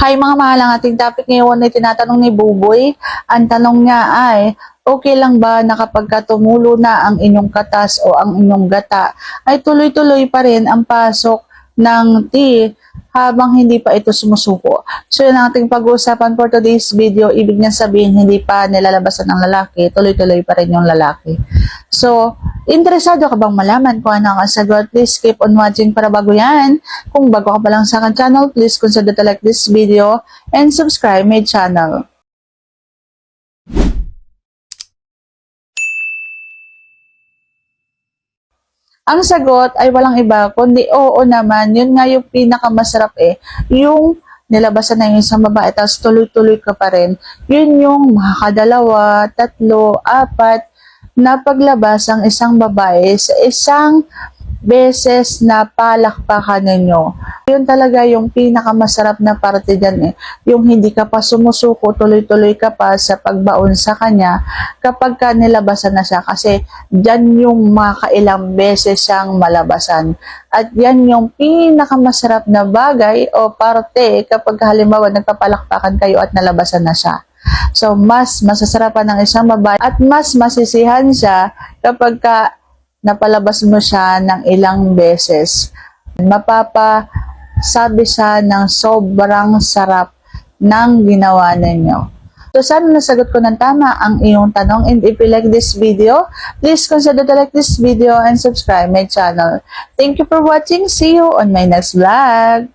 Hi mga mahal, ang ating topic ngayon ay tinatanong ni Buboy. Ang tanong niya ay, okay lang ba na kapag tumulo na ang inyong katas o ang inyong gata, ay tuloy-tuloy pa rin ang pasok ng tea habang hindi pa ito sumusuko? So yun ang ating pag-uusapan for today's video. Ibig niya sabihin, hindi pa nilalabasan ng lalaki, tuloy-tuloy pa rin yung lalaki. So, interesado ka bang malaman kung ano ang sagot? Please keep on watching para bago yan. Kung bago ka pa lang sa akin channel, please consider to like this video and subscribe my channel. Ang sagot ay walang iba, kundi oo naman. Yun nga yung pinakamasarap yung nilabasan na yung isang babae, tapos tuloy-tuloy ka pa rin. Yun yung makakadalawa, tatlo, apat, na paglabas ang isang babae sa isang beses na palakpakan ninyo. Yun talaga yung pinakamasarap na parte dyan Yung hindi ka pa sumusuko, tuloy-tuloy ka pa sa pagbaon sa kanya kapag ka nilabasan na siya. Kasi dyan yung makailang beses siyang malabasan. At yan yung pinakamasarap na bagay o parte kapag halimbawa nagpapalakpakan kayo at nalabasan na siya. So, mas masasarapan ng isang babae at mas masisihan siya kapag ka napalabas mo siya ng ilang beses. Mapapasabi siya ng sobrang sarap ng ginawa ninyo. So, sana nasagot ko ng tama ang iyong tanong. And if you like this video, please consider to like this video and subscribe my channel. Thank you for watching. See you on my next vlog.